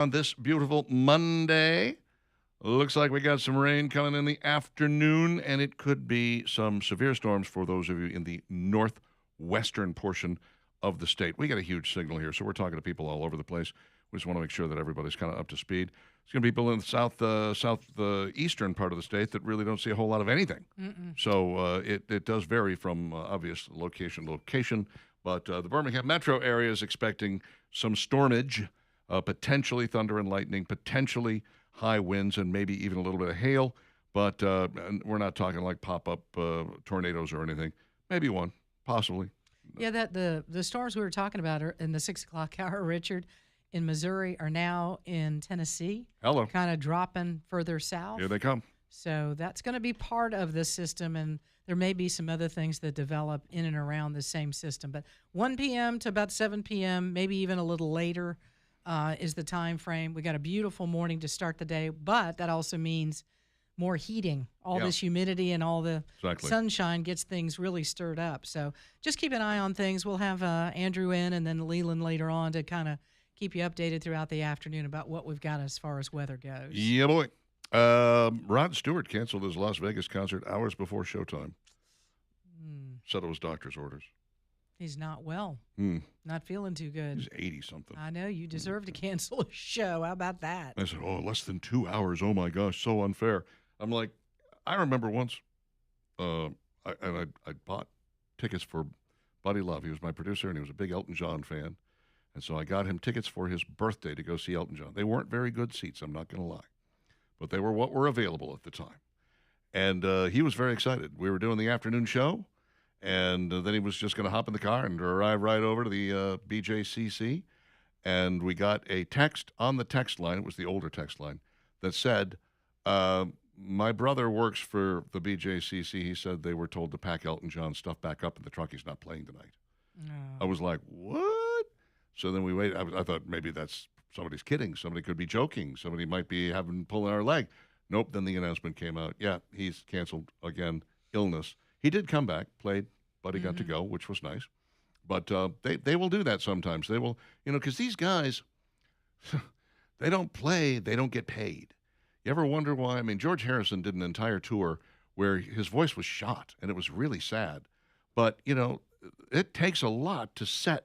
On this beautiful Monday. Looks like we got some rain coming in the afternoon, and it could be some severe storms for those of you in the northwestern portion of the state. We got a huge signal here, so we're talking to people all over the place. We just want to make sure that everybody's kind of up to speed. There's going to be people in the southeastern part of the state that really don't see a whole lot of anything. So it does vary from obvious location to location. But the Birmingham metro area is expecting some stormage, potentially thunder and lightning, potentially high winds, and maybe even a little bit of hail. But we're not talking like pop-up tornadoes or anything. Maybe one, possibly. Yeah, that the storms we were talking about are in the 6 o'clock hour, Richard, in Missouri are now in Tennessee. Hello. Kind of dropping further south. Here they come. So that's going to be part of the system, and there may be some other things that develop in and around the same system. But 1 p.m. to about 7 p.m., maybe even a little later, is the time frame. We got a beautiful morning to start the day, but that also means more heating. All this humidity and all the sunshine gets things really stirred up. So just keep an eye on things. We'll have Andrew in and then Leland later on to kind of keep you updated throughout the afternoon about what we've got as far as weather goes. Yeah, boy. Rod Stewart canceled his Las Vegas concert hours before showtime. Said it was doctor's orders. He's not well. Not feeling too good. He's 80-something. I know. You deserve to cancel a show. How about that? I said, less than 2 hours. Oh, my gosh, so unfair. I'm like, I remember once, I bought tickets for Buddy Love. He was my producer, and he was a big Elton John fan. And so I got him tickets for his birthday to go see Elton John. They weren't very good seats, I'm not going to lie. But they were what were available at the time. And he was very excited. We were doing the afternoon show, and then he was just going to hop in the car and drive right over to the BJCC. And we got a text on the text line, it was the older text line, that said, my brother works for the BJCC. He said they were told to pack Elton John's stuff back up in the truck. He's not playing tonight. No. I was like, what? So then we waited. I thought maybe that's somebody's kidding. Somebody could be joking. Somebody might be pulling our leg. Nope. Then the announcement came out. Yeah, he's canceled again. Illness. He did come back, played, but he got to go, which was nice. But they will do that sometimes. They will, because these guys, they don't play. They don't get paid. You ever wonder why? I mean, George Harrison did an entire tour where his voice was shot, and it was really sad. But, it takes a lot to set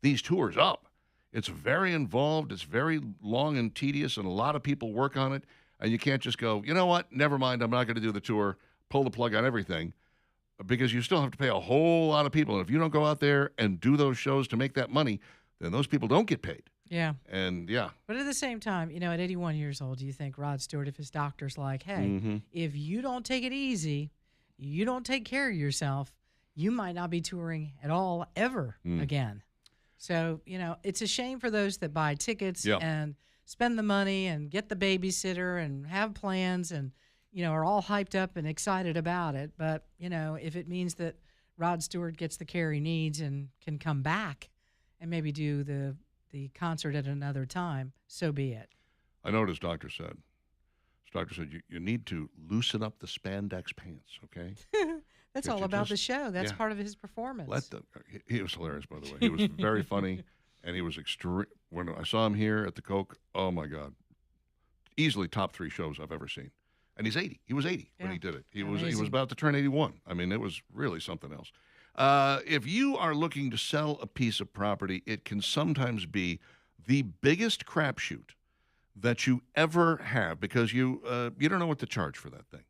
these tours up. It's very involved. It's very long and tedious, and a lot of people work on it. And you can't just go, you know what, never mind, I'm not going to do the tour, pull the plug on everything, because you still have to pay a whole lot of people. And if you don't go out there and do those shows to make that money, then those people don't get paid. Yeah. And, But at the same time, at 81 years old, do you think Rod Stewart, if his doctor's like, hey, if you don't take it easy, you don't take care of yourself, you might not be touring at all ever again. So, it's a shame for those that buy tickets and spend the money and get the babysitter and have plans and, are all hyped up and excited about it. But, if it means that Rod Stewart gets the care he needs and can come back and maybe do the concert at another time, so be it. I know what his doctor said. His doctor said, you need to loosen up the spandex pants, okay? That's all about the show. That's part of his performance. He was hilarious, by the way. He was very funny, and he was extreme. When I saw him here at the Coke, oh, my God. Easily top 3 shows I've ever seen. And he's 80. He was 80 when he did it. He was about to turn 81. I mean, it was really something else. If you are looking to sell a piece of property, it can sometimes be the biggest crapshoot that you ever have because you don't know what to charge for that thing.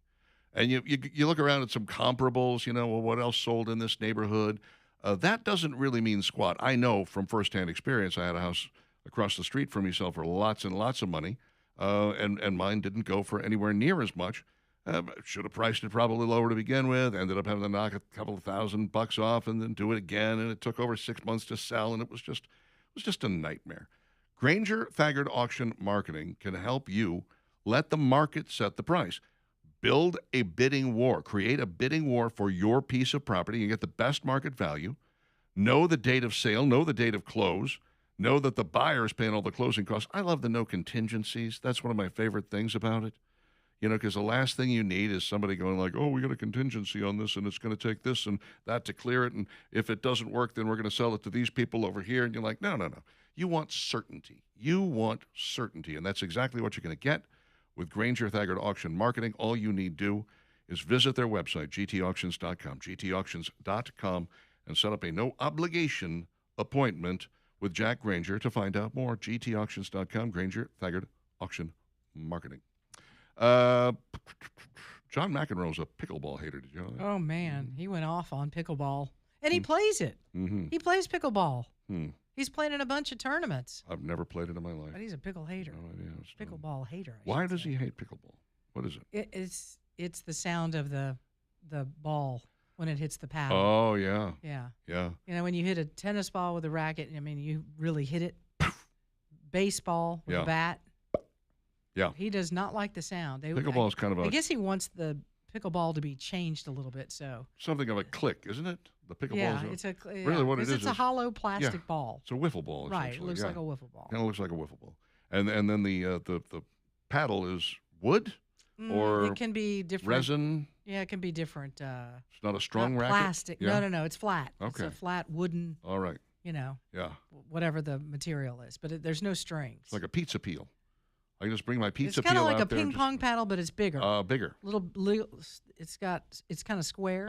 And you look around at some comparables, well, what else sold in this neighborhood? That doesn't really mean squat. I know from firsthand experience, I had a house across the street from me sell for lots and lots of money, and mine didn't go for anywhere near as much. Should have priced it probably lower to begin with. Ended up having to knock a couple of $1,000 off and then do it again. And it took over 6 months to sell, and it was just a nightmare. Granger Thaggart Auction Marketing can help you let the market set the price. Build a bidding war. Create a bidding war for your piece of property. You get the best market value. Know the date of sale. Know the date of close. Know that the buyer is paying all the closing costs. I love the no contingencies. That's one of my favorite things about it. Because the last thing you need is somebody going like, oh, we got a contingency on this, and it's going to take this and that to clear it. And if it doesn't work, then we're going to sell it to these people over here. And you're like, no. You want certainty. You want certainty, and that's exactly what you're going to get with Granger Thaggart Auction Marketing. All you need to do is visit their website, gtauctions.com, gtauctions.com, and set up a no-obligation appointment with Jack Granger to find out more. gtauctions.com, Granger Thaggart Auction Marketing. John McEnroe's a pickleball hater. Did you know that? Oh, man. He went off on pickleball. And he plays it. Mm-hmm. He plays pickleball. He's played in a bunch of tournaments. I've never played it in my life. But he's a pickle hater. No idea. Pickleball hater. Why does he hate pickleball? What is it? It's the sound of the ball when it hits the paddle. Oh, yeah. Yeah. Yeah. You know, when you hit a tennis ball with a racket, I mean, you really hit it. Baseball with a bat. Yeah. He does not like the sound. Pickleball is kind of I guess he wants the pickleball to be changed a little bit. So something of a click, isn't it? The pickleball. Yeah, really what it is. It's a hollow plastic ball. It's a wiffle ball. Right. It looks like a wiffle ball. Kind of looks like a wiffle ball. And then the paddle is wood or it can be different. Resin. Yeah, it can be different. It's not a strong racket. Plastic. Yeah. No. It's flat. Okay. It's a flat wooden. All right. You know. Yeah. Whatever the material is, but there's no strings. It's like a pizza peel. I can just bring my pizza peel out. It's kind of like a ping pong paddle, but it's bigger. Bigger. It's kind of square.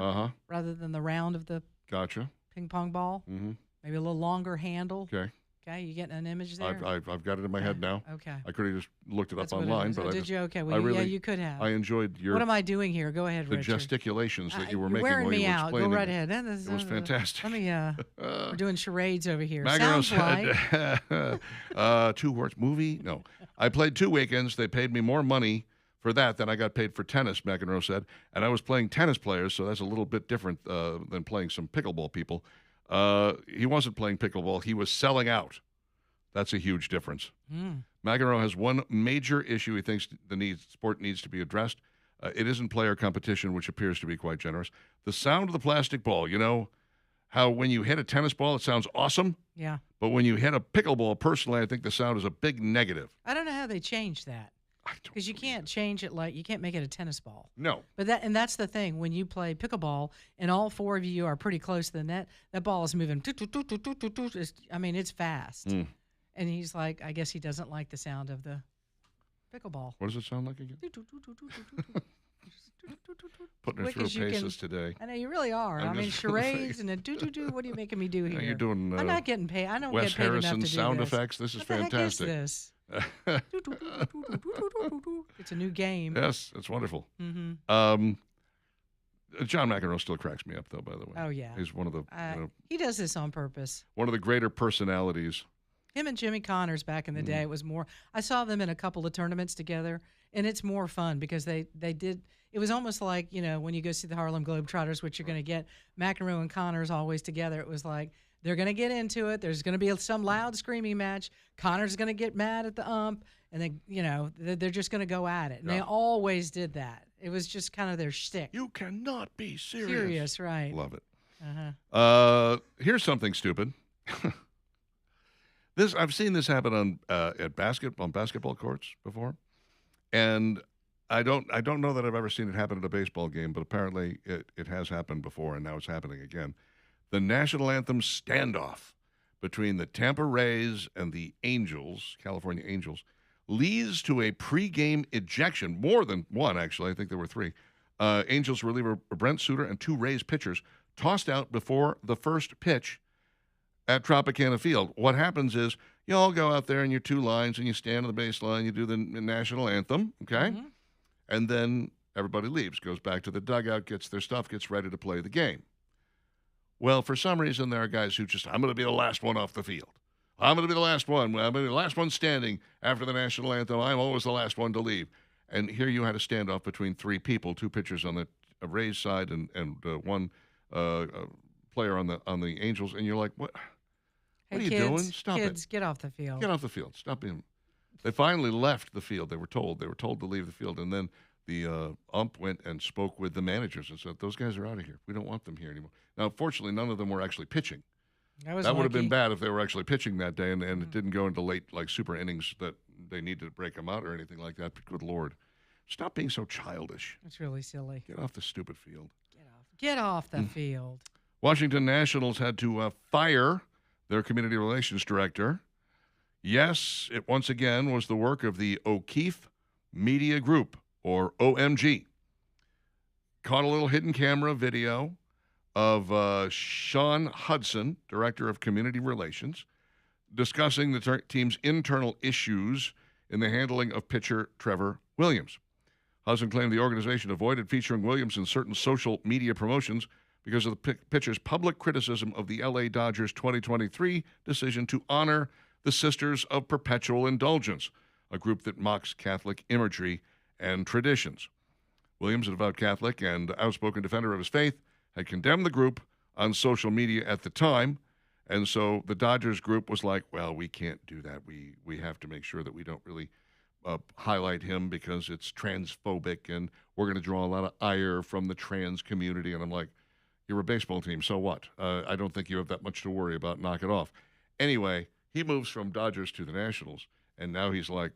Rather than the round of the. Gotcha. Ping pong ball. Mm-hmm. Maybe a little longer handle. Okay. Okay, you getting an image there? I've got it in my head now. Okay. I could have just looked it That's up what online, it is. but Did you? Okay. Well, yeah, you could have. I enjoyed your. What am I doing here? Go ahead, the Richard. gesticulations that you were making wearing while you me were out. explaining. Go right ahead. It was fantastic. Let me. We're doing charades over here. McEnroe Sounds said, 2 words. Movie? No. I played 2 weekends. They paid me more money for that than I got paid for tennis, McEnroe said. And I was playing tennis players, so that's a little bit different than playing some pickleball people. He wasn't playing pickleball. He was selling out. That's a huge difference. McEnroe has one major issue he thinks the sport needs to be addressed. It isn't player competition, which appears to be quite generous. The sound of the plastic ball, you know how when you hit a tennis ball, it sounds awesome? Yeah. But when you hit a pickleball, personally, I think the sound is a big negative. I don't know how they changed that. Because you can't change it you can't make it a tennis ball. No. But that's the thing. When you play pickleball and all 4 of you are pretty close to the net, that ball is moving. It's fast. And he's like, I guess he doesn't like the sound of the pickleball. What does it sound like again? Putting it through paces today. I know you really are. Charades and a do-do-do. What are you making me do here? You're doing. I'm not getting paid. I don't Wes get paid enough to Harrison do sound this. effects. This is what fantastic. The heck is this? It's a new game. Yes, it's wonderful. Mm-hmm. John McEnroe still cracks me up, though. By the way. Oh yeah. He's one of the. He does this on purpose. One of the greater personalities. Him and Jimmy Connors back in the day, it was more. I saw them in a couple of tournaments together, and it's more fun because they did. It was almost like, when you go see the Harlem Globetrotters, what you're going to get. McEnroe and Connors always together. It was like they're going to get into it. There's going to be some loud screaming match. Connors going to get mad at the ump, and then they're just going to go at it. And they always did that. It was just kind of their shtick. You cannot be serious. Serious, right? Love it. Uh-huh. Here's something stupid. I've seen this happen on basketball courts before, and I don't know that I've ever seen it happen at a baseball game, but apparently it has happened before, and now it's happening again. The national anthem standoff between the Tampa Rays and the Angels, California Angels, leads to a pregame ejection. More than one, actually. I think there were 3. Angels reliever Brent Suter and 2 Rays pitchers tossed out before the first pitch at Tropicana Field. What happens is you all go out there in your 2 lines and you stand on the baseline, you do the national anthem, okay? Mm-hmm. And then everybody leaves, goes back to the dugout, gets their stuff, gets ready to play the game. Well, for some reason, there are guys who I'm going to be the last one off the field. I'm going to be the last one. I'm going to be the last one standing after the national anthem. I'm always the last one to leave. And here you had a standoff between 3 people, 2 pitchers on the Rays side and one player on the Angels, and you're like, what? Hey, what are you kids, doing? Stop kids, it. Get off the field. Get off the field. Stop being. They finally left the field. They were told to leave the field, and then the ump went and spoke with the managers and said, "Those guys are out of here. We don't want them here anymore." Now, fortunately, none of them were actually pitching. That would have been bad if they were actually pitching that day, and it didn't go into late super innings that they needed to break them out or anything like that. But good Lord, stop being so childish. It's really silly. Get off the stupid field. Get off the field. Washington Nationals had to fire their community relations director Yes, it once again was the work of the O'Keefe Media Group, or OMG. Caught a little hidden camera video of Sean Hudson, Director of Community Relations, discussing the team's internal issues in the handling of pitcher Trevor Williams. Hudson claimed the organization avoided featuring Williams in certain social media promotions because of the pitcher's public criticism of the LA Dodgers' 2023 decision to honor the Sisters of Perpetual Indulgence, a group that mocks Catholic imagery and traditions. Williams, a devout Catholic and outspoken defender of his faith, had condemned the group on social media at the time, and so the Dodgers group was like, well, we can't do that. We have to make sure that we don't really highlight him because it's transphobic, and we're going to draw a lot of ire from the trans community. And I'm like, you're a baseball team, so what? I don't think you have that much to worry about. Knock it off. Anyway, he moves from Dodgers to the Nationals, and now he's like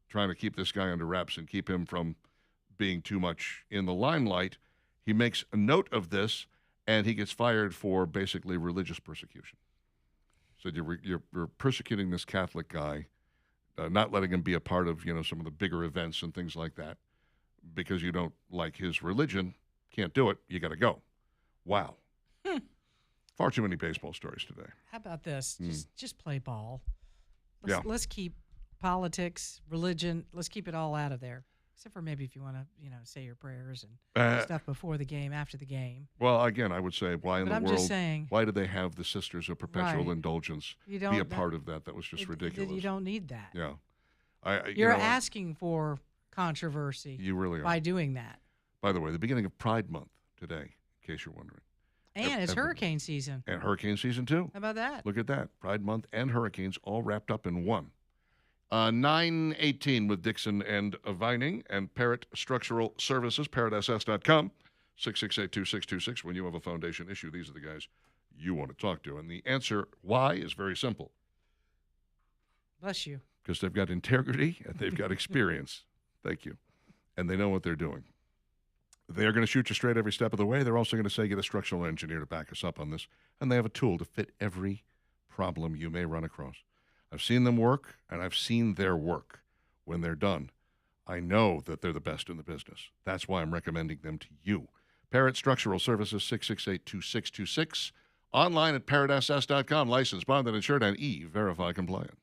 trying to keep this guy under wraps and keep him from being too much in the limelight. He makes a note of this, and he gets fired for basically religious persecution. So you're persecuting this Catholic guy, not letting him be a part of some of the bigger events and things like that because you don't like his religion. Can't do it. You got to go. Wow. Far too many baseball stories today. How about this? Just play ball. Yeah. Let's keep politics, religion, let's keep it all out of there. Except for maybe if you want to, say your prayers and stuff before the game, after the game. Well, again, I would say, why in the world? Just saying, why did they have the Sisters of Perpetual Indulgence be a part of that? That was just ridiculous. You don't need that. Yeah, you're asking for controversy. You really are by doing that. By the way, the beginning of Pride Month today, in case you're wondering. And it's hurricane season. And hurricane season too. How about that? Look at that, Pride Month and hurricanes all wrapped up in one. 9:18 with Dixon and Vining and Parrott Structural Services, parrottss.com, 668-2626. When you have a foundation issue, these are the guys you want to talk to. And the answer why is very simple. Bless you. Because they've got integrity and they've got experience. Thank you. And they know what they're doing. They're going to shoot you straight every step of the way. They're also going to say, get a structural engineer to back us up on this. And they have a tool to fit every problem you may run across. I've seen them work, and I've seen their work. When they're done, I know that they're the best in the business. That's why I'm recommending them to you. Parrott Structural Services, 668-2626. Online at parrottss.com. Licensed, bonded, insured, and E-Verify compliant.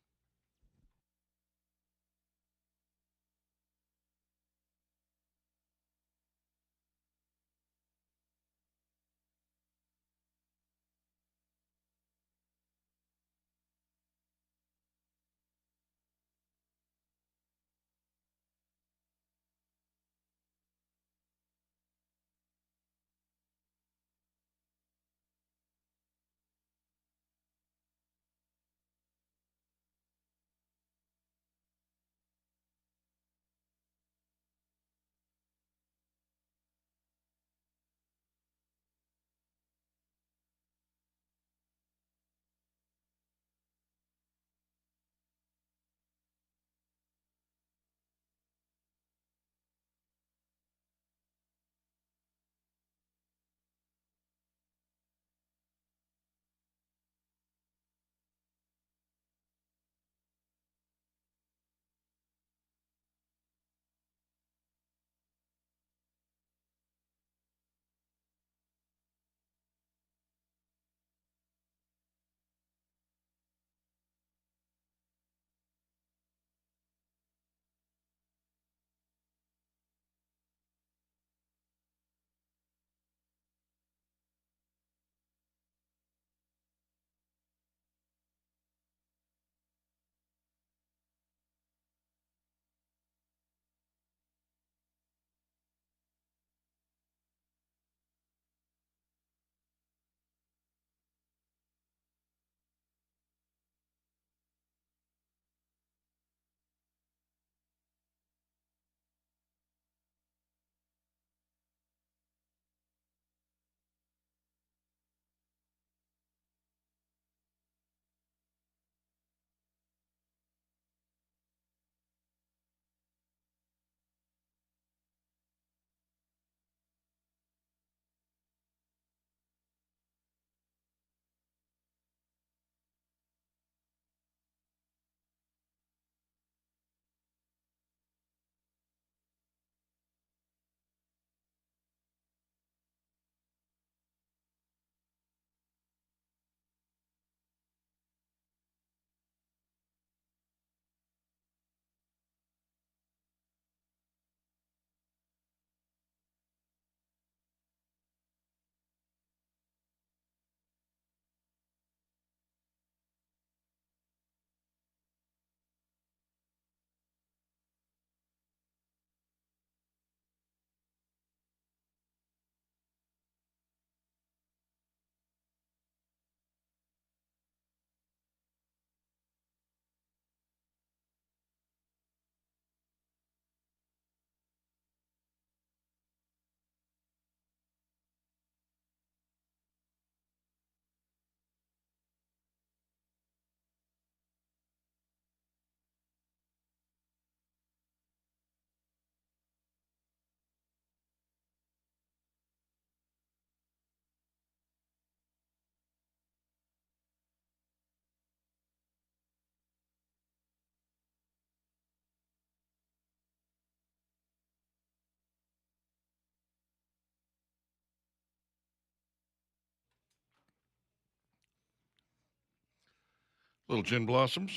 Little gin blossoms.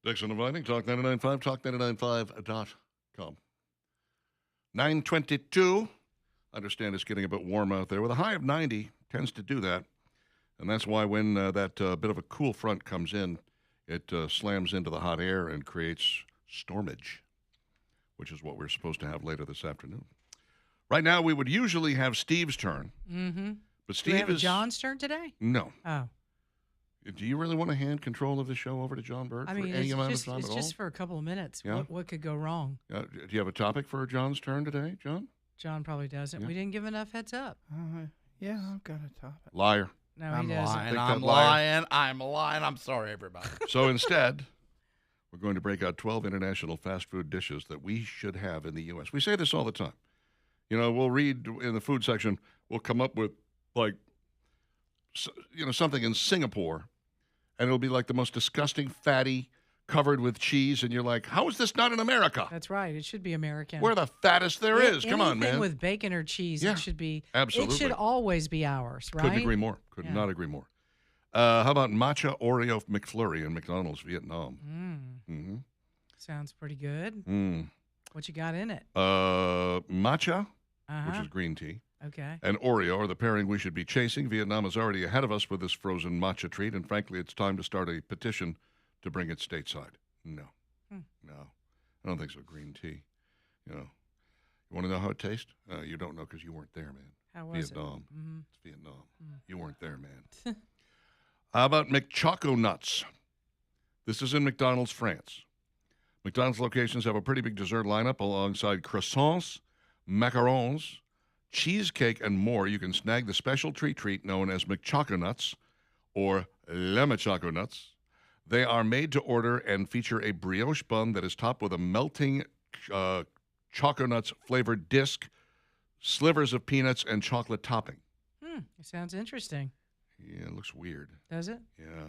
Dixon inviting, Talk 99.5, talk995.com. 9:22. I understand it's getting a bit warm out there. With a high of 90, tends to do that. And that's why when that bit of a cool front comes in, it slams into the hot air and creates stormage, which is what we're supposed to have later this afternoon. Right now, we would usually have Steve's turn. Mm-hmm. But Steve Do we have John's turn today? No. Oh. Do you really want to hand control of the show over to John Bird I mean, for any amount it's of time at all? just for a couple of minutes. Yeah? What could go wrong? Do you have a topic for John's turn today, John? John probably doesn't. Yeah. We didn't give enough heads up. Yeah, I've got a topic. Liar. No, I'm he doesn't. lying. Think I'm that liar. lying. I'm lying. I'm sorry, everybody. So instead, we're going to break out 12 international fast food dishes that we should have in the U.S. We say this all the time. You know, we'll read in the food section, we'll come up with, like, something in Singapore, and it'll be like the most disgusting, fatty, covered with cheese, and you're like, how is this not in America? That's right. It should be American. We're the fattest there is. Come on, man. Anything with bacon or cheese, Yeah, it should be. absolutely. It should always be ours, right? Couldn't agree more. Could Yeah. not agree more. How about matcha Oreo McFlurry in McDonald's, Vietnam? Mm-hmm. Sounds pretty good. Mm. What you got in it? Matcha, Uh-huh. which is green tea, Okay. and Oreo are the pairing we should be chasing. Vietnam is already ahead of us with this frozen matcha treat, and frankly, it's time to start a petition to bring it stateside. No. No. I don't think so. Green tea. You want to know how it tastes? You don't know because you weren't there, man. How was Vietnam. it? Mm-hmm. It's Vietnam. You weren't there, man. How about McChoco Nuts? This is in McDonald's, France. McDonald's locations have a pretty big dessert lineup alongside croissants, macarons, cheesecake, and more. You can snag the special treat known as McChoco Nuts or Le McChoco Nuts. They are made to order and feature a brioche bun that is topped with a melting Choco Nuts flavored disc, slivers of peanuts, and chocolate topping. It sounds interesting. Yeah, it looks weird. Does it? Yeah,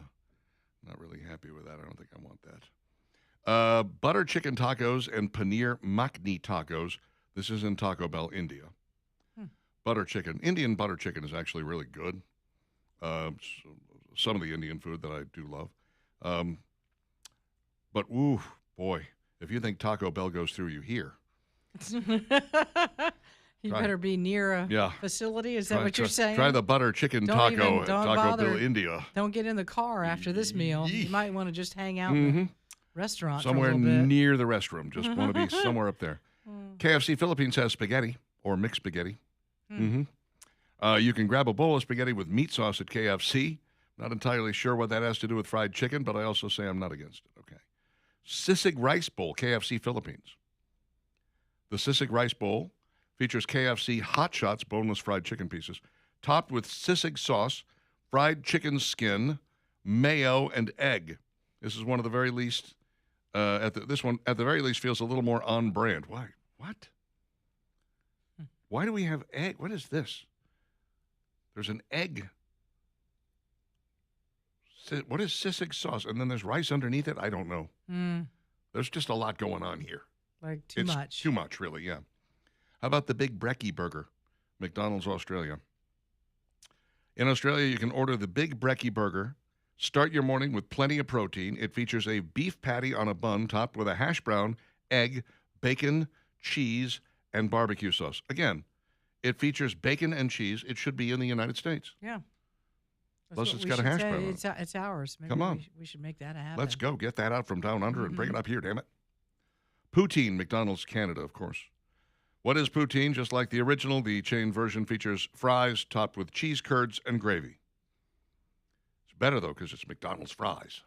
not really happy with that. I don't think I want that. Butter chicken tacos and paneer makhni tacos. This is in Taco Bell, India. Butter chicken. Indian butter chicken is actually really good. Some of the Indian food that I do love. But, ooh, boy, if you think Taco Bell goes through you here. You better be near a facility. Is that what you're saying? Try the butter chicken taco at Taco bother. Bell, India. Don't get in the car after this meal. You might want to just hang out in the restaurant somewhere for a little bit. near the restroom. Just want to be somewhere up there. KFC Philippines has spaghetti or mixed spaghetti. You can grab a bowl of spaghetti with meat sauce at KFC. Not entirely sure what that has to do with fried chicken, but I also say I'm not against it. Okay. Sisig Rice Bowl, KFC Philippines. The Sisig Rice Bowl features KFC Hot Shots boneless fried chicken pieces, topped with sisig sauce, fried chicken skin, mayo, and egg. This is one of the very least. This one at the very least feels a little more on brand. Why? What? Why do we have egg? What is this? There's an egg. What is sisig sauce? And then there's rice underneath it? I don't know. There's just a lot going on here. Like too It's much. Too much, really, yeah. How about the Big Brekkie Burger? McDonald's, Australia. In Australia, you can order the Big Brekkie Burger. Start your morning with plenty of protein. It features a beef patty on a bun topped with a hash brown, egg, bacon, cheese, and barbecue sauce. Again, it features bacon and cheese. It should be in the United States. Yeah. Plus, it's got a hash brown on it. It's ours. Maybe Come on. we should make that happen. Let's go. Get that out from down under and bring it up here, damn it. Poutine, McDonald's, Canada, of course. What is poutine? Just like the original, the chain version features fries topped with cheese curds and gravy. It's better, though, because it's McDonald's fries.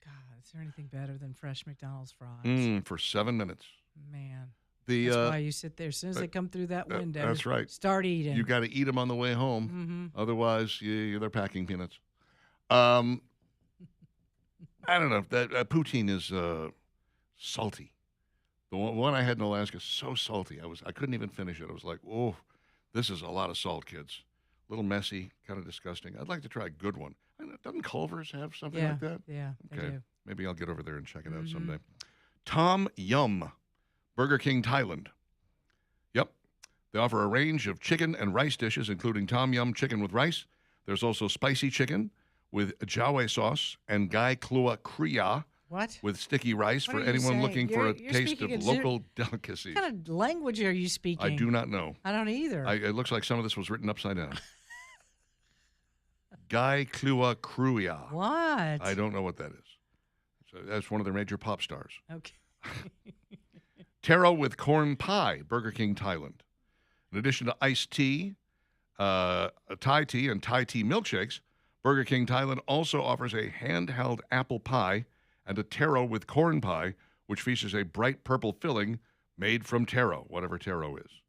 God, is there anything better than fresh McDonald's fries? For 7 minutes. Man. That's why you sit there. As soon as they come through that window, that's right. Start eating. You got to eat them on the way home. Otherwise, they're packing peanuts. I don't know. That poutine is salty. The one I had in Alaska is so salty. I couldn't even finish it. I was like, oh, this is a lot of salt, kids. A little messy, kind of disgusting. I'd like to try a good one. Doesn't Culver's have something like that? Yeah, they Okay. do. Maybe I'll get over there and check it out someday. Tom Yum, Burger King, Thailand. Yep. They offer a range of chicken and rice dishes, including tom yum chicken with rice. There's also spicy chicken with jawe sauce and gai klua kriya What? with sticky rice What for are you anyone saying? looking for a You're taste speaking of in local delicacies. What kind of language are you speaking? I do not know. I don't either. It looks like some of this was written upside down. Gai klua kriya. What? I don't know what that is. So that's one of their major pop stars. Okay. Taro with corn pie, Burger King, Thailand. In addition to iced tea, Thai tea, and Thai tea milkshakes, Burger King Thailand also offers a handheld apple pie and a taro with corn pie, which features a bright purple filling made from taro, whatever taro is.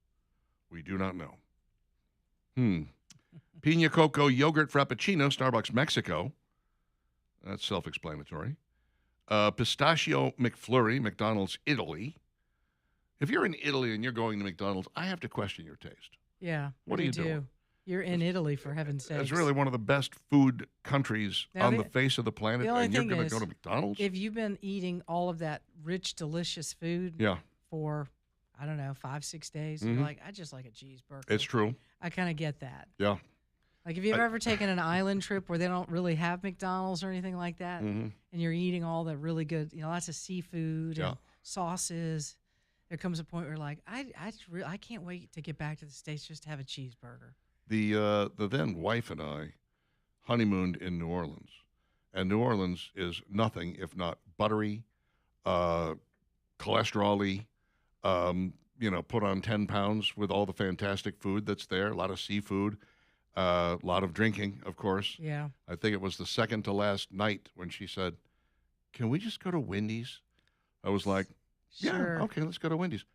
We do not know. Pina Coco Yogurt Frappuccino, Starbucks Mexico. That's self-explanatory. Pistachio McFlurry, McDonald's Italy. If you're in Italy and you're going to McDonald's, I have to question your taste. Yeah. What are you doing? You're in Italy, for heaven's sake. It's really one of the best food countries Now, on the face of the planet, the only and you're thing going to is, go to McDonald's? If you've been eating all of that rich, delicious food Yeah, for, I don't know, 5-6 days, Mhm. you're like, I just like a cheeseburger. it's true. I kind of get that. Yeah. Like, if you've ever taken an island trip where they don't really have McDonald's or anything like that, Mhm. and you're eating all the really good, lots of seafood Yeah. and sauces, there comes a point where, like, I can't wait to get back to the States just to have a cheeseburger. The then wife and I honeymooned in New Orleans, and New Orleans is nothing if not buttery, cholesterol-y, put on 10 pounds with all the fantastic food that's there, a lot of seafood, a lot of drinking, of course. Yeah. I think it was the second to last night when she said, "Can we just go to Wendy's?" I was like, Sure. "Yeah, okay, let's go to Wendy's."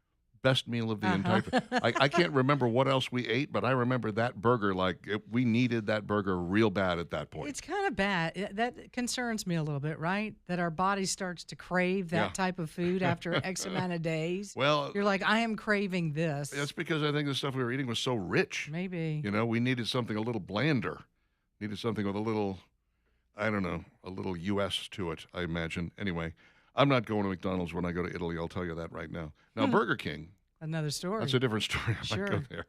Best meal of the Uh-huh. entire. I can't remember what else we ate, but I remember that burger. We needed that burger real bad at that point. It's kind of bad. That concerns me a little bit, right? That our body starts to crave that Yeah. type of food after X amount of days. Well, You're like, I am craving this. that's because I think the stuff we were eating was so rich. Maybe. We needed something a little blander. Needed something with a little, I don't know, a little U.S. to it, I imagine. Anyway, I'm not going to McDonald's when I go to Italy. I'll tell you that right now. Now, Burger King, Another story. that's a different story. I might go Sure. there.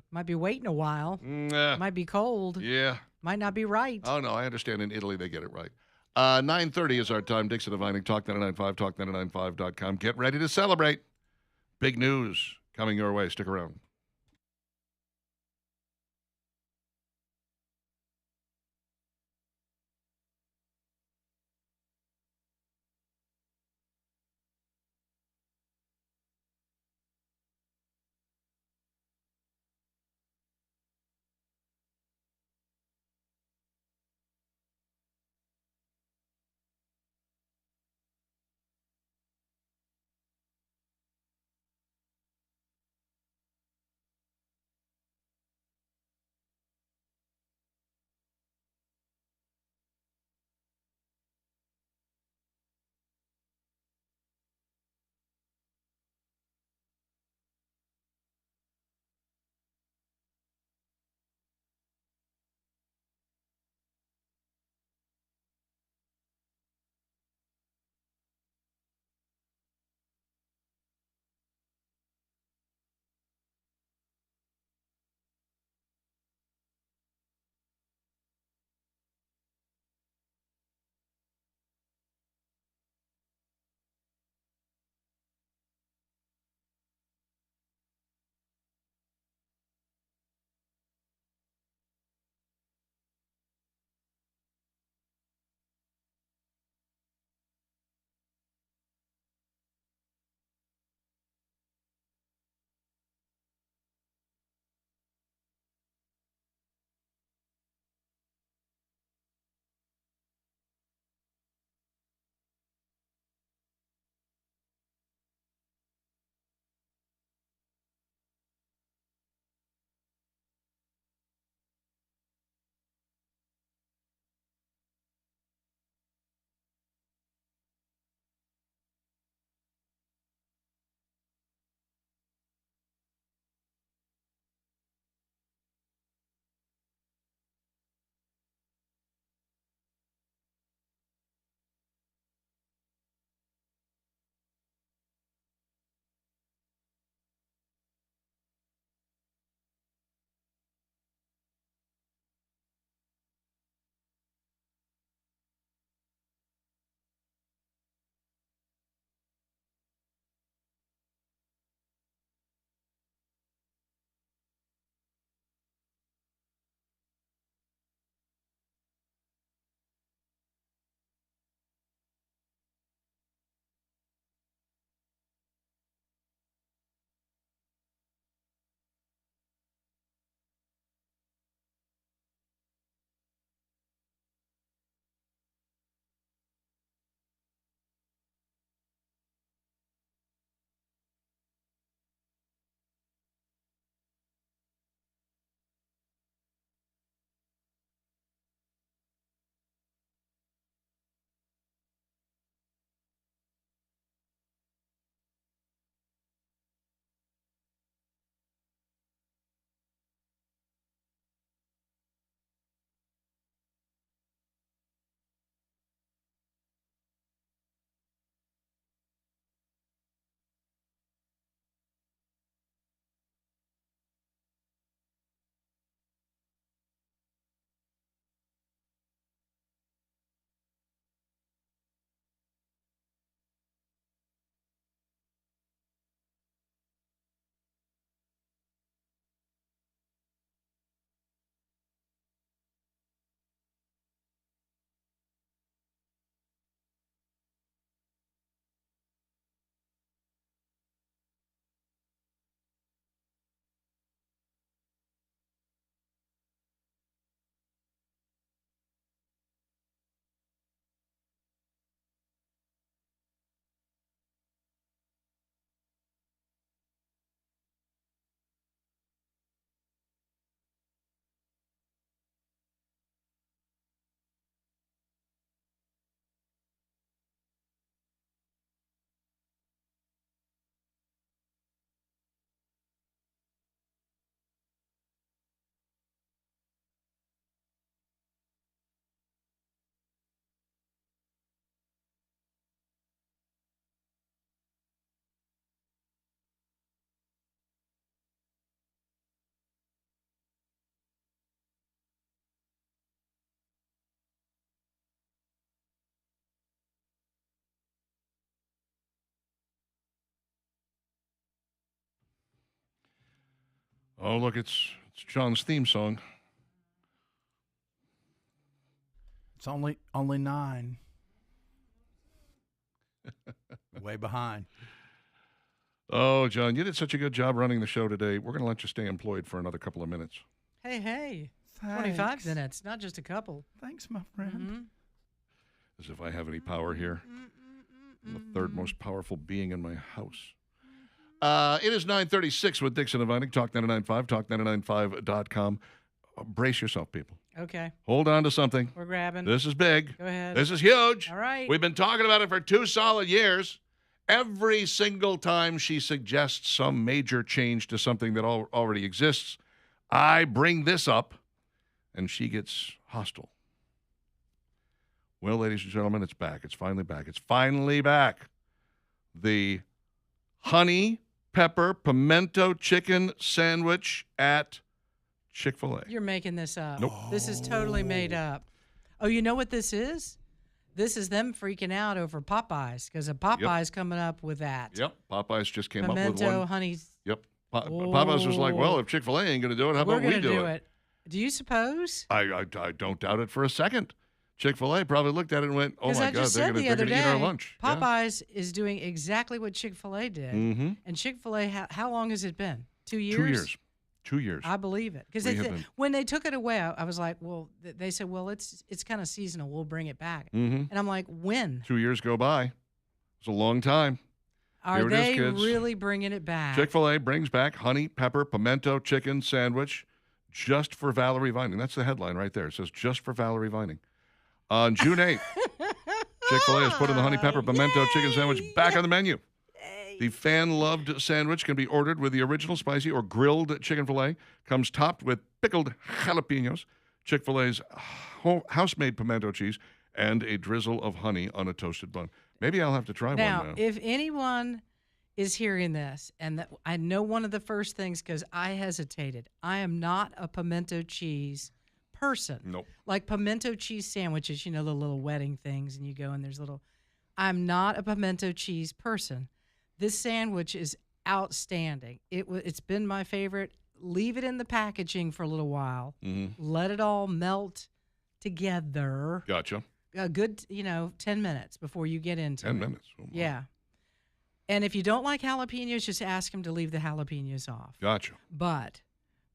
Might be waiting a while. Nah. Might be cold. Yeah. Might not be right. Oh, no, I understand. In Italy, they get it right. 9:30 is our time. Dixon Divining, Talk 99.5, talk995.com. Get ready to celebrate. Big news coming your way. Stick around. Oh, look, it's John's theme song. It's only 9. Way behind. Oh, John, you did such a good job running the show today. We're going to let you stay employed for another couple of minutes. Hey. Thanks. 25 minutes, not just a couple. Thanks, my friend. Mm-hmm. As if I have any power here. I'm the third most powerful being in my house. It is 9:36 with Dixon and Vining, Talk 99.5, talk995.com. Brace yourself, people. Okay. Hold on to something. We're grabbing. This is big. Go ahead. This is huge. All right. We've been talking about it for 2 solid years. Every single time she suggests some major change to something that already exists, I bring this up, and she gets hostile. Well, ladies and gentlemen, it's back. It's finally back. It's finally back. The honey pepper pimento chicken sandwich at Chick-fil-A. You're making this up. Nope. This is totally made up. Oh, you know what this is? This is them freaking out over Popeyes because Popeyes coming up with that. Yep. Popeyes just came up with one. Pimento honey. Yep. Popeyes was like, well, if Chick-fil-A ain't going to do it, how We're about we gonna do it? Do you suppose? I don't doubt it for a second. Chick-fil-A probably looked at it and went, oh, Because my I God, just they're said going the other to day, eat our lunch. Yeah. Popeyes is doing exactly what Chick-fil-A did. Mm-hmm. And Chick-fil-A, how long has it been? 2 years? 2 years. 2 years. I believe it. Because when they took it away, I was like, well, they said, well, it's kind of seasonal. We'll bring it back. Mm-hmm. And I'm like, when? 2 years go by. It's a long time. Are Here it is, they kids. really bringing it back? Chick-fil-A brings back honey pepper pimento chicken sandwich just for Valerie Vining. That's the headline right there. It says just for Valerie Vining. On June 8th, Chick-fil-A is putting the honey pepper pimento chicken sandwich back on the menu. The fan-loved sandwich can be ordered with the original spicy or grilled chicken fillet. Comes topped with pickled jalapenos, Chick-fil-A's house-made pimento cheese, and a drizzle of honey on a toasted bun. Maybe I'll have to try one now. If anyone is hearing this, and I know one of the first things because I hesitated. I am not a pimento cheese person. Nope. Like pimento cheese sandwiches, you know, the little wedding things, and you go and there's little. I'm not a pimento cheese person. This sandwich is outstanding. It's been my favorite. Leave it in the packaging for a little while. Mm-hmm. Let it all melt together. Gotcha. A good, 10 minutes before you get into 10 it. minutes. Oh, Yeah. And if you don't like jalapenos, just ask them to leave the jalapenos off. Gotcha. But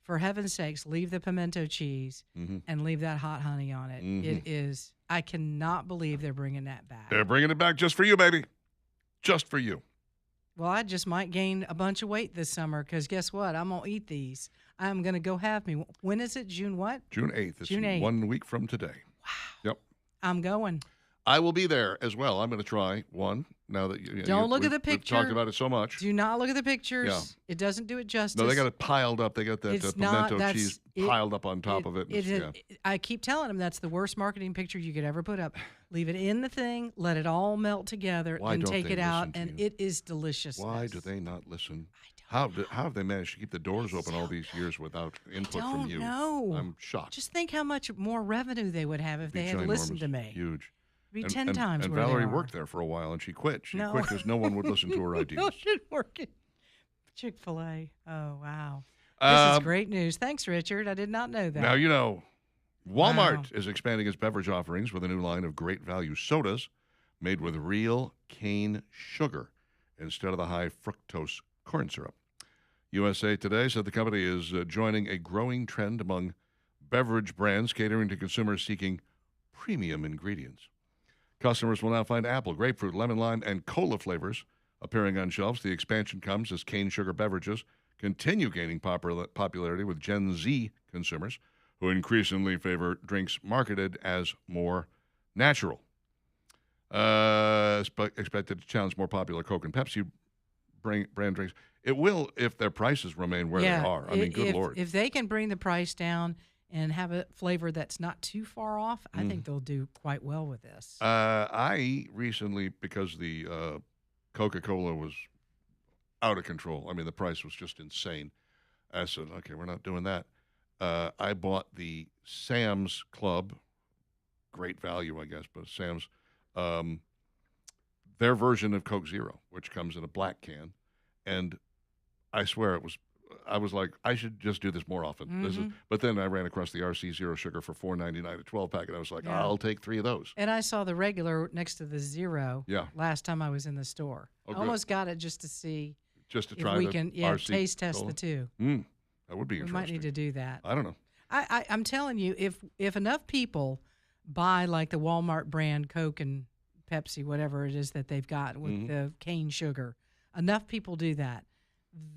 for heaven's sakes, leave the pimento cheese and leave that hot honey on it. It is, I cannot believe they're bringing that back. They're bringing it back just for you, baby. Just for you. Well, I just might gain a bunch of weight this summer because guess what? I'm going to eat these. I'm going to go have me. When is it? June what? June 8th. It's June 8th. 1 week from today. Wow. Yep. I'm going. I will be there as well. I'm going to try one now that Don't look at the we've picture. talked about it so much. Do not look at the pictures. Yeah. It doesn't do it justice. No, they got it piled up. They got that It's pimento not- cheese that's- piled up on top of it. I keep telling them that's the worst marketing picture you could ever put up. Leave it in the thing, let it all melt together, Why and don't take they it out, listen to and you? it is delicious. Why do they not listen? How have they managed to keep the doors open all these years without input from don't you? know. I'm shocked. Just think how much more revenue they would have if they had listened to me. Huge. It'd be 10 times And where Valerie they are. worked there for a while, and she quit. She No. quit because no one would listen to her ideas. No, she didn't work at Chick-fil-A. Oh, wow. This is great news. Thanks, Richard. I did not know that. Now, you know, Walmart Wow. is expanding its beverage offerings with a new line of great value sodas made with real cane sugar instead of the high fructose corn syrup. USA Today said the company is joining a growing trend among beverage brands catering to consumers seeking premium ingredients. Customers will now find apple, grapefruit, lemon, lime, and cola flavors appearing on shelves. The expansion comes as cane sugar beverages continue gaining popularity with Gen Z consumers who increasingly favor drinks marketed as more natural. Expected to challenge more popular Coke and Pepsi brand drinks. It will if their prices remain where they are. I mean, good Lord. If they can bring the price down and have a flavor that's not too far off, I think they'll do quite well with this. I recently, because the Coca-Cola was out of control, I mean, the price was just insane. I said, okay, we're not doing that. I bought the Sam's Club, great value, I guess, but Sam's, their version of Coke Zero, which comes in a black can. And I swear it was I was like, I should just do this more often. But then I ran across the RC Zero Sugar for $4.99 a 12-pack, and I was like, Yeah. I'll take 3 of those. And I saw the regular next to the zero Yeah. last time I was in the store. Oh, I good. almost got it just to see Just to if try we the can RC taste test cola. the two. That would be We interesting. might need to do that. I don't know. I'm telling you, if enough people buy like the Walmart brand Coke and Pepsi, whatever it is that they've got with the cane sugar, enough people do that,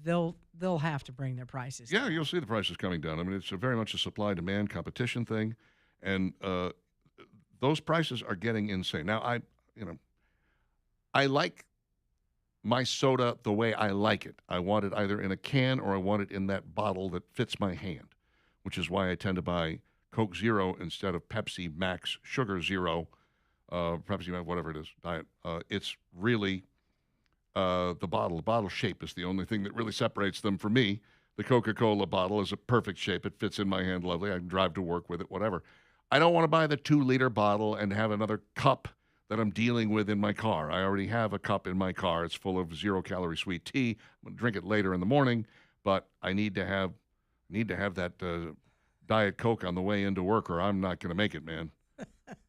they'll have to bring their prices Yeah, down. you'll see the prices coming down. I mean, it's very much a supply-demand competition thing, and those prices are getting insane. Now, I like my soda the way I like it. I want it either in a can or I want it in that bottle that fits my hand, which is why I tend to buy Coke Zero instead of Pepsi Max Sugar Zero, Pepsi Max, whatever it is, diet. It's really the bottle. The bottle shape is the only thing that really separates them for me. The Coca-Cola bottle is a perfect shape. It fits in my hand lovely. I can drive to work with it, whatever. I don't want to buy the 2-liter bottle and have another cup that I'm dealing with in my car. I already have a cup in my car. It's full of 0-calorie sweet tea. I'm going to drink it later in the morning, but I need to have that Diet Coke on the way into work, or I'm not going to make it, man.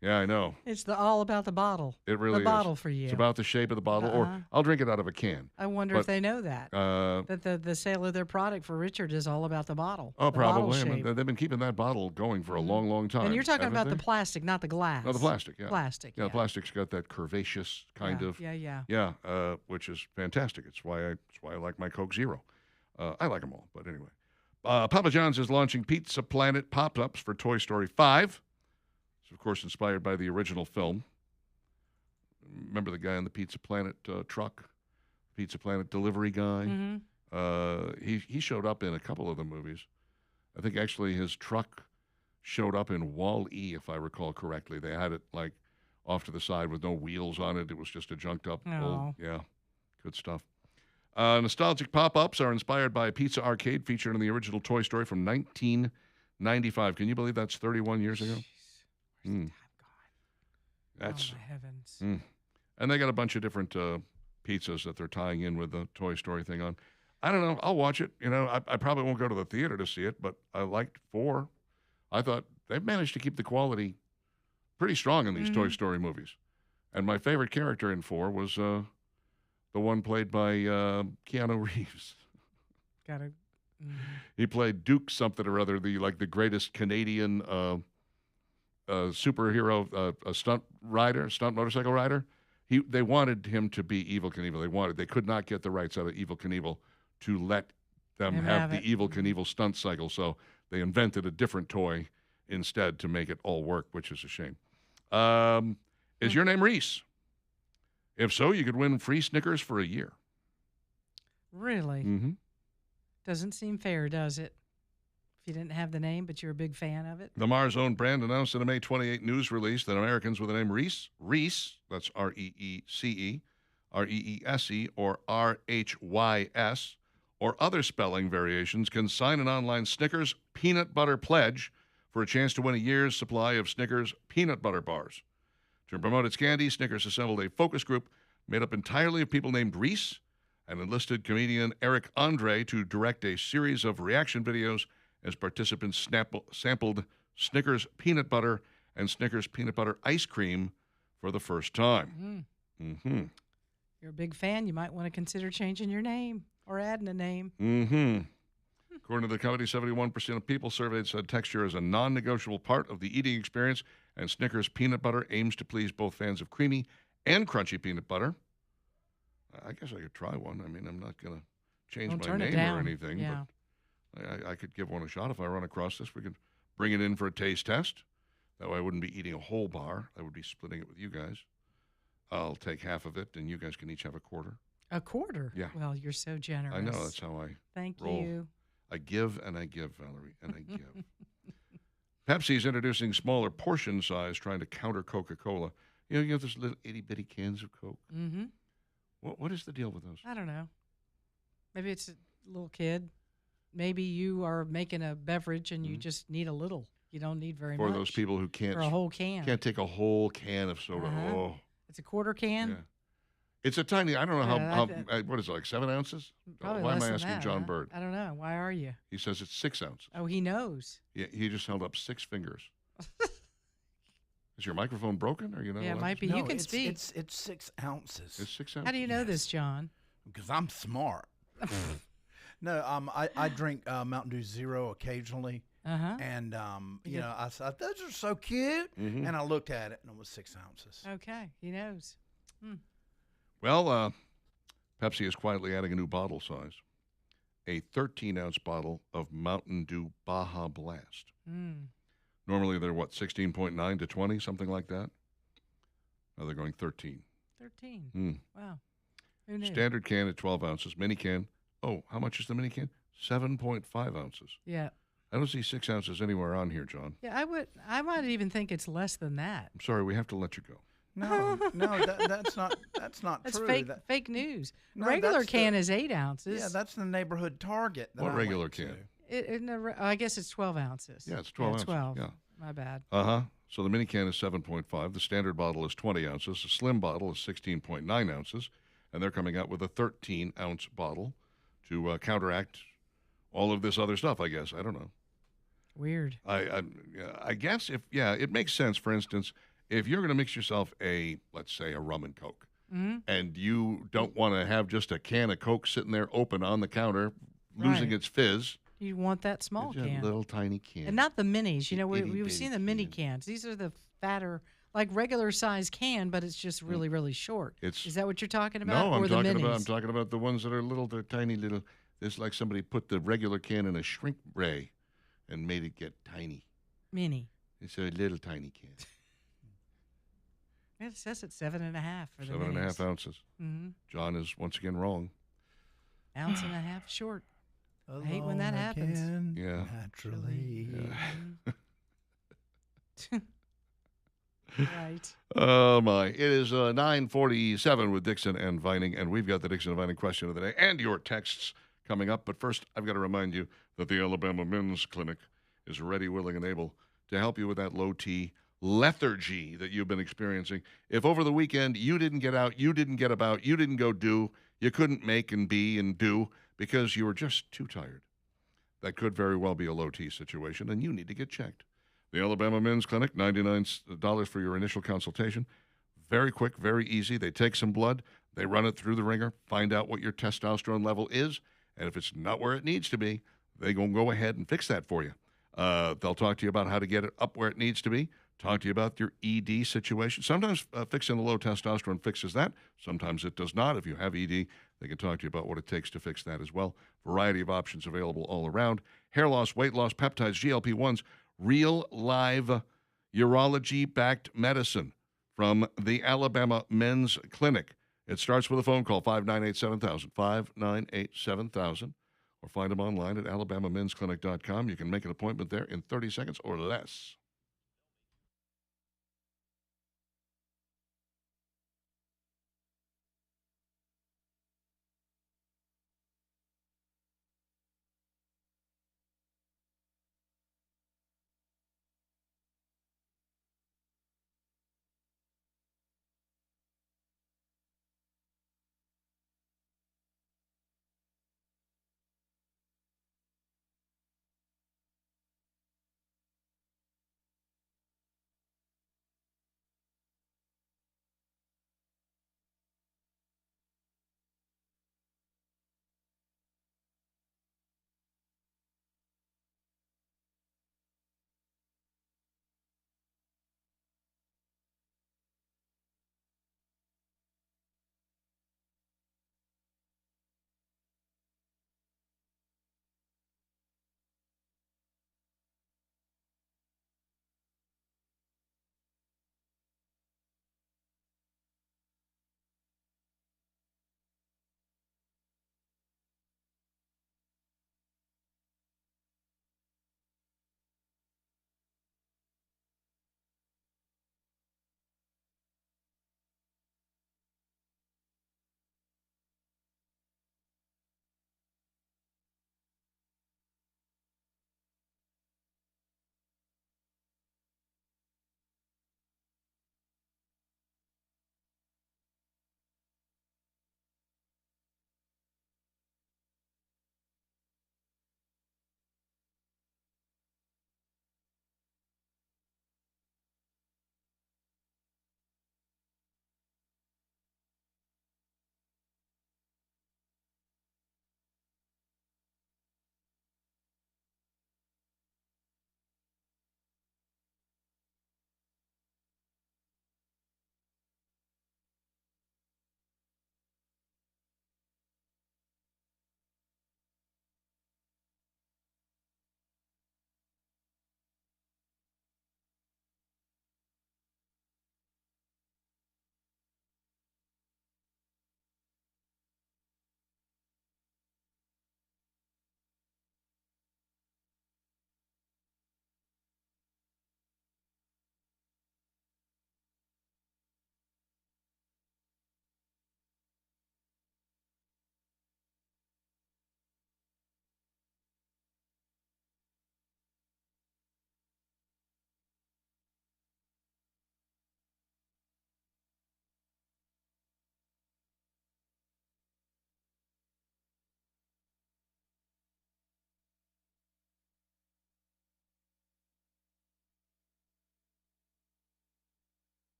Yeah, I know. It's all about the bottle. It really the is. bottle for you. It's about the shape of the bottle, or I'll drink it out of a can. I wonder but, if they know that. That the sale of their product for Richard is all about the bottle. Oh, the bottle probably. I shape. mean, they've been keeping that bottle going for a long, long time. And you're talking haven't about they? the plastic, not the glass. No, the plastic, yeah. Plastic, Yeah, the plastic's got that curvaceous kind of. Yeah. Which is fantastic. It's why I like my Coke Zero. I like them all, but anyway. Papa John's is launching Pizza Planet pop-ups for Toy Story 5. It's, of course, inspired by the original film. Remember the guy on the Pizza Planet truck? Pizza Planet delivery guy? He showed up in a couple of the movies. I think actually his truck showed up in Wall-E, if I recall correctly. They had it like off to the side with no wheels on it. It was just a junked up old, good stuff. Nostalgic pop-ups are inspired by a pizza arcade featured in the original Toy Story from 1995. Can you believe that's 31 years ago? Where's the time gone? That's Oh, my heavens. And they got a bunch of different pizzas that they're tying in with the Toy Story thing on. I don't know. I'll watch it. You know, I probably won't go to the theater to see it, but I liked 4. I thought they've managed to keep the quality pretty strong in these Toy Story movies. And my favorite character in 4 was the one played by Keanu Reeves. He played Duke something or other, the greatest Canadian superhero, a stunt motorcycle rider. They wanted him to be Evel Knievel. They could not get the rights out of Evel Knievel to let them have the Evel Knievel stunt cycle, so they invented a different toy instead to make it all work, which is a shame. Is your name Reese? If so, you could win free Snickers for a year. Really? Mm-hmm. Doesn't seem fair, does it? If you didn't have the name, but you're a big fan of it. The Mars own brand announced in a May 28 news release that Americans with the name Reese, that's R-E-E-C-E, R-E-E-S-E, or R-H-Y-S, or other spelling variations can sign an online Snickers peanut butter pledge for a chance to win a year's supply of Snickers peanut butter bars. To promote its candy, Snickers assembled a focus group made up entirely of people named Reese and enlisted comedian Eric Andre to direct a series of reaction videos as participants sampled Snickers peanut butter and Snickers peanut butter ice cream for the first time. You're a big fan. You might want to consider changing your name or adding a name. According to the company, 71% of people surveyed said texture is a non-negotiable part of the eating experience, and Snickers peanut butter aims to please both fans of creamy and crunchy peanut butter. I guess I could try one. I mean, I'm not going to change my name or anything, but I could give one a shot if I run across this. We could bring it in for a taste test. That way I wouldn't be eating a whole bar. I would be splitting it with you guys. I'll take half of it, and you guys can each have a quarter. A quarter? Yeah. Well, you're so generous. I know. That's how I Thank roll. you. I give and I give, Valerie, and I give. Pepsi's introducing smaller portion size, trying to counter Coca-Cola. You have those little itty-bitty cans of Coke. Mm-hmm. What is the deal with those? I don't know. Maybe it's a little kid. Maybe you are making a beverage and you just need a little. You don't need very much. For those people who can't. For a whole can. Can't take a whole can of soda. Oh. It's a quarter can? Yeah. It's a tiny. I don't know Yeah, what is it, like 7 ounces? Probably Why am less I than asking that, John huh? Bird? I don't know. Why are you? He says it's 6 ounces. Oh, he knows. He just held up 6 fingers. Is your microphone broken? Or Yeah, it might be. No, You can it's, speak. It's 6 ounces. It's 6 ounces. How do you know Yes. this, John? Because I'm smart. No, I drink Mountain Dew Zero occasionally, Uh-huh. and You get- I thought those are so cute, Mhm. and I looked at it, and it was 6 ounces. Okay, he knows. Well, Pepsi is quietly adding a new bottle size. A 13-ounce bottle of Mountain Dew Baja Blast. Mm. Normally they're, 16.9 to 20, something like that? Now they're going 13. 13. Mm. Wow. Who knew? Standard can at 12 ounces. Mini can. Oh, how much is the mini can? 7.5 ounces. Yeah. I don't see 6 ounces anywhere on here, John. Yeah, I might even think it's less than that. I'm sorry, we have to let you go. No, that's not That's true. fake news. No, Regular that's can the- is 8 ounces. Yeah, that's the neighborhood Target. That What I regular went to. can? I guess it's 12 ounces. Yeah, it's 12 ounces. 12. Yeah. My bad. Uh-huh. So the mini can is 7.5. The standard bottle is 20 ounces. The slim bottle is 16.9 ounces. And they're coming out with a 13-ounce bottle to counteract all of this other stuff, I guess. I don't know. Weird. I guess it makes sense. For instance, if you're going to mix yourself let's say a rum and Coke, Hmm. and you don't want to have just a can of Coke sitting there open on the counter, losing Right. its fizz. You want that small It's a can. little tiny can. And not the minis. You know, Itty we've bitty seen the mini can. cans. These are the fatter, like regular size can, but it's just really, really short. Is that what you're talking about? No, or the minis? I'm talking about the ones that are little. They're tiny little. It's like somebody put the regular can in a shrink ray and made it get tiny. Mini. It's a little tiny can. It says it's 7.5 for the 7.5 ounces. Mm-hmm. John is once again wrong. Ounce and a half short. I hate when that Alone happens. again, Yeah. Naturally. Right. Oh my! It is 9:47 with Dixon and Vining, and we've got the Dixon and Vining question of the day and your texts coming up. But first, I've got to remind you that the Alabama Men's Clinic is ready, willing, and able to help you with that low T lethargy that you've been experiencing. If over the weekend you didn't get out, you didn't get about, you didn't go do, you couldn't make and be and do because you were just too tired, that could very well be a low T situation, and you need to get checked. The Alabama Men's Clinic, $99 for your initial consultation. Very quick, very easy. They take some blood, they run it through the ringer, find out what your testosterone level is, and if it's not where it needs to be, they're going to go ahead and fix that for you. They'll talk to you about how to get it up where it needs to be, talk to you about your ED situation. Sometimes fixing the low testosterone fixes that. Sometimes it does not. If you have ED, they can talk to you about what it takes to fix that as well. Variety of options available all around. Hair loss, weight loss, peptides, GLP-1s, real live urology-backed medicine from the Alabama Men's Clinic. It starts with a phone call, 598-7000, 598-7000, or find them online at alabamamensclinic.com. You can make an appointment there in 30 seconds or less.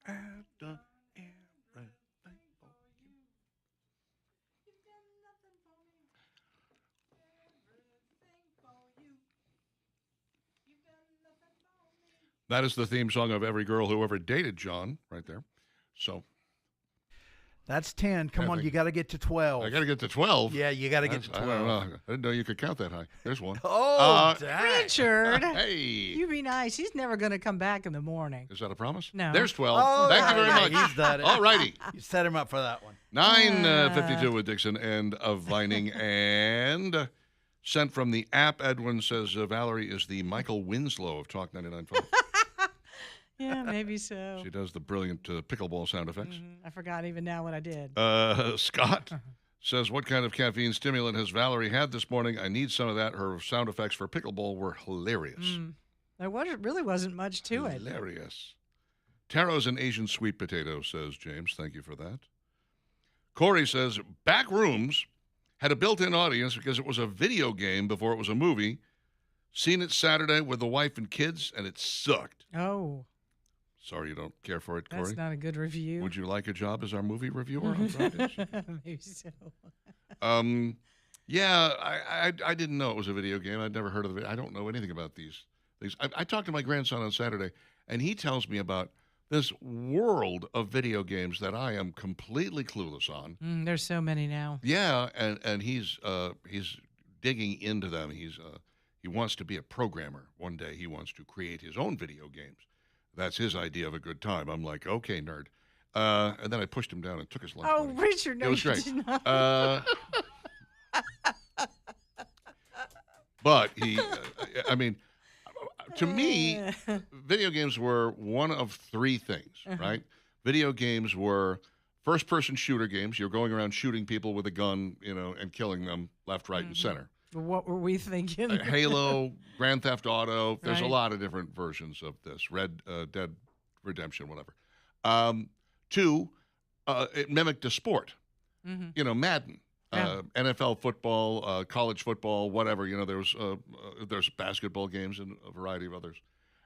I've done everything for you. That is the theme song of every girl who ever dated John, right there. So That's 10. Come on, think- you got to get to 12. I got to get to 12. Yeah, you got to get to I 12. don't know. I didn't know you could count that high. There's one. Oh, dang. Richard, Hey. you be nice. He's never going to come back in the morning. Is that a promise? No. There's 12. Oh, Thank you very yeah, much. He's done it. All righty. You set him up for that one. 9:52 with Dixon and of Vining. And sent from the app, Edwin says Valerie is the Michael Winslow of Talk 99.5. Yeah, maybe so. She does the brilliant pickleball sound effects. I forgot even now what I did. Scott says, what kind of caffeine stimulant has Valerie had this morning? I need some of that. Her sound effects for pickleball were hilarious. There really wasn't much to it. Hilarious. Taro's an Asian sweet potato, says James. Thank you for that. Corey says, back rooms had a built-in audience because it was a video game before it was a movie. Seen it Saturday with the wife and kids, and it sucked. Oh, Sorry you don't care for it, Corey. that's not a good review. Would you like a job as our movie reviewer on Fridays? Maybe so. Yeah, I didn't know it was a video game. I'd never heard of it. I don't know anything about these things. I talked to my grandson on Saturday, and he tells me about this world of video games that I am completely clueless on. There's so many now. Yeah, and he's digging into them. He wants to be a programmer. One day he wants to create his own video games. That's his idea of a good time. I'm like, okay, nerd. And then I pushed him down and took his lunch Oh, money. Richard, no, It was you great. did not. But he, I mean, to me, video games were one of three things, right? Video games were first-person shooter games. You're going around shooting people with a gun, and killing them left, right, and center. What were we thinking? Halo, Grand Theft Auto. There's a Right. lot of different versions of this. Red Dead Redemption, whatever. Two, it mimicked a sport. Madden. Yeah. NFL football, college football, whatever. There's basketball games and a variety of others.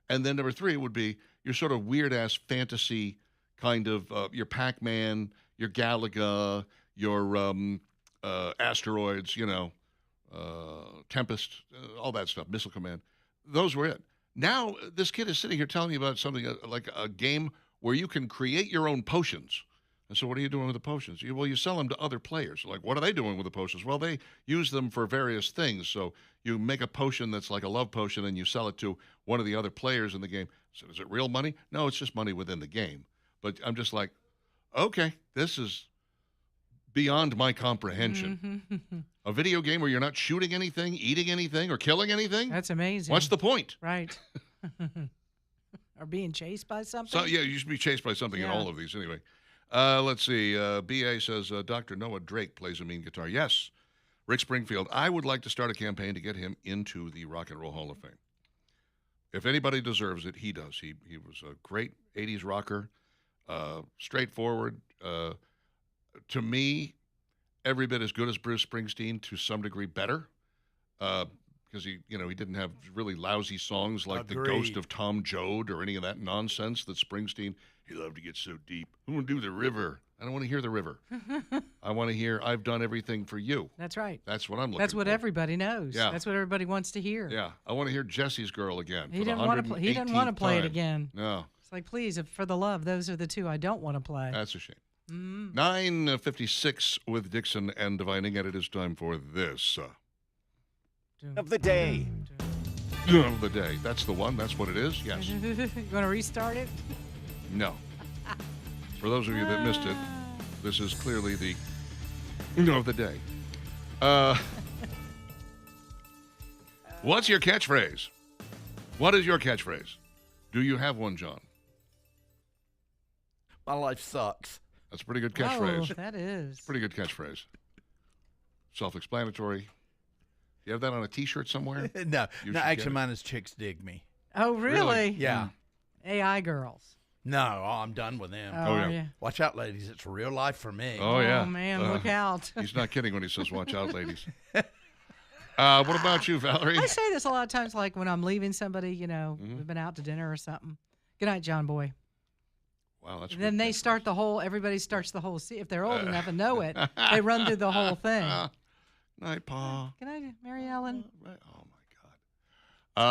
And then number three would be your sort of weird-ass fantasy kind of your Pac-Man, your Galaga, your asteroids, Tempest, all that stuff, Missile Command. Those were it. Now, this kid is sitting here telling me about something like a game where you can create your own potions. And so what are you doing with the potions? You sell them to other players. Like, what are they doing with the potions? Well, they use them for various things. So you make a potion that's like a love potion and you sell it to one of the other players in the game. So is it real money? No, it's just money within the game. But I'm just like, okay, this is beyond my comprehension. A video game where you're not shooting anything, eating anything, or killing anything? That's amazing. What's the point? Right. Or being chased by something? So, yeah, you should be chased by something in Yeah. all of these anyway. Let's see. BA says, Dr. Noah Drake plays a mean guitar. Yes. Rick Springfield. I would like to start a campaign to get him into the Rock and Roll Hall of Fame. If anybody deserves it, he does. He was a great 80s rocker, straightforward. To me, every bit as good as Bruce Springsteen, to some degree better. Because he didn't have really lousy songs like Agreed. The Ghost of Tom Joad or any of that nonsense that Springsteen, he loved to get so deep. I want to do the river. I don't want to hear the river. I want to hear, I've done everything for you. That's right. That's what I'm looking That's what for. everybody knows. Yeah. That's what everybody wants to hear. Yeah, I want to hear Jesse's Girl again. He for the didn't want to play. He didn't want to 118th play it time. again. No, It's like, please, for the love, those are the two I don't want to play. that's a shame. 9:56 with Dixon and Divining, and it is time for this Of the day. of the day. That's the one. That's what it is. Yes. You want to restart it? No. For those of you that missed it, this is clearly the of the day. What's your catchphrase? What is your catchphrase? Do you have one, John? My life sucks. That's a pretty good Oh, catchphrase. that is. Pretty good catchphrase. Self-explanatory. You have that on a T-shirt somewhere? No, You no. should Actually, get it. mine is Chicks Dig Me. Oh, really? Yeah. AI girls. No, I'm done with them. Oh, yeah. are ya? Watch out, ladies. It's real life for me. Oh, yeah. Oh, man, look out. He's not kidding when he says, watch out, ladies. What about you, Valerie? I say this a lot of times, like when I'm leaving somebody, we've been out to dinner or something. Good night, John Boy. Wow, that's Then they start the whole. Everybody starts the whole. If they're old enough and know it, they run through the whole thing. Night, Pa. Can I, Mary Ellen? Oh my God.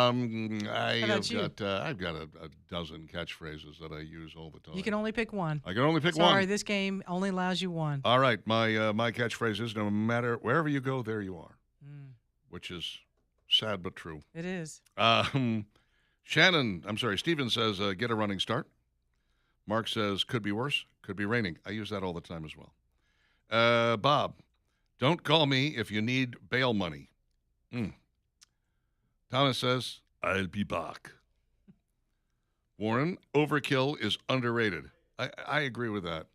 I've got a dozen catchphrases that I use all the time. You can only pick one. I can only pick Sorry, one. this game only allows you one. All right, my catchphrase is no matter wherever you go, there you are, which is sad but true. It is. Steven says, get a running start. Mark says, could be worse, could be raining. I use that all the time as well. Bob, don't call me if you need bail money. Thomas says, I'll be back. Warren, overkill is underrated. I agree with that.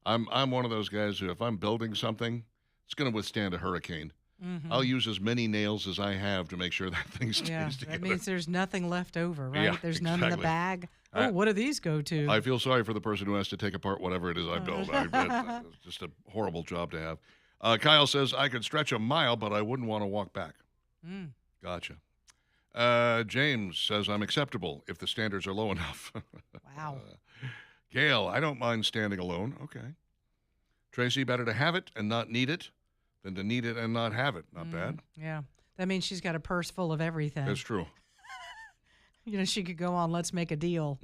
I'm one of those guys who, if I'm building something, it's going to withstand a hurricane. Mm-hmm. I'll use as many nails as I have to make sure that thing stays together. That means there's nothing left over, right? Yeah, There's none in the bag. What do these go to? I feel sorry for the person who has to take apart whatever it is I build. It's just a horrible job to have. Kyle says, I could stretch a mile, but I wouldn't want to walk back. Gotcha. James says, I'm acceptable if the standards are low enough. Wow. Gail, I don't mind standing alone. Okay. Tracy, better to have it and not need it than to need it and not have it. Not bad. Yeah. That means she's got a purse full of everything. That's true. She could go on, let's make a deal.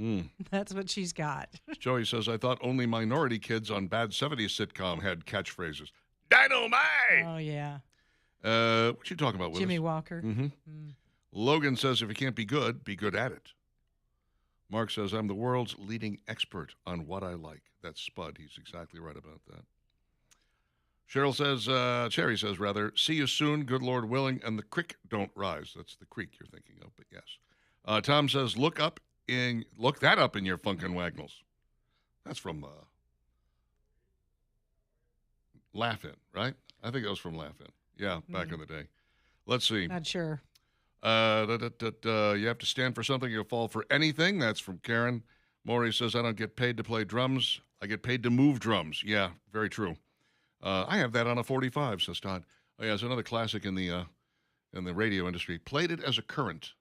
That's what she's got. Joey says, I thought only minority kids on Bad 70s sitcom had catchphrases. Dynamite! Oh, yeah. What you talking about, Willis? Jimmy Walker. Mm-hmm. Logan says, if you can't be good at it. Mark says, I'm the world's leading expert on what I like. That's Spud. He's exactly right about that. Cheryl says, Cherry says, rather, see you soon, good Lord willing, and the creek don't rise. That's the creek you're thinking of, but yes. Tom says, look that up in your Funkin' Wagnalls. That's from Laugh In, right? I think that was from Laugh In. Yeah, back in the day. Let's see. Not sure. You have to stand for something, you'll fall for anything. That's from Karen. Maury says, I don't get paid to play drums. I get paid to move drums. Yeah, very true. I have that on a 45, says Todd. Oh, yeah, it's another classic in the radio industry. Played it as a current.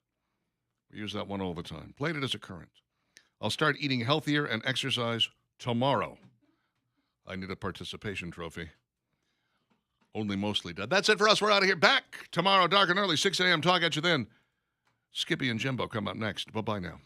We use that one all the time. Played it as a current. I'll start eating healthier and exercise tomorrow. I need a participation trophy. Only mostly dead. That's it for us. We're out of here. Back tomorrow, dark and early, 6 a.m. Talk at you then. Skippy and Jimbo come up next. Bye-bye now.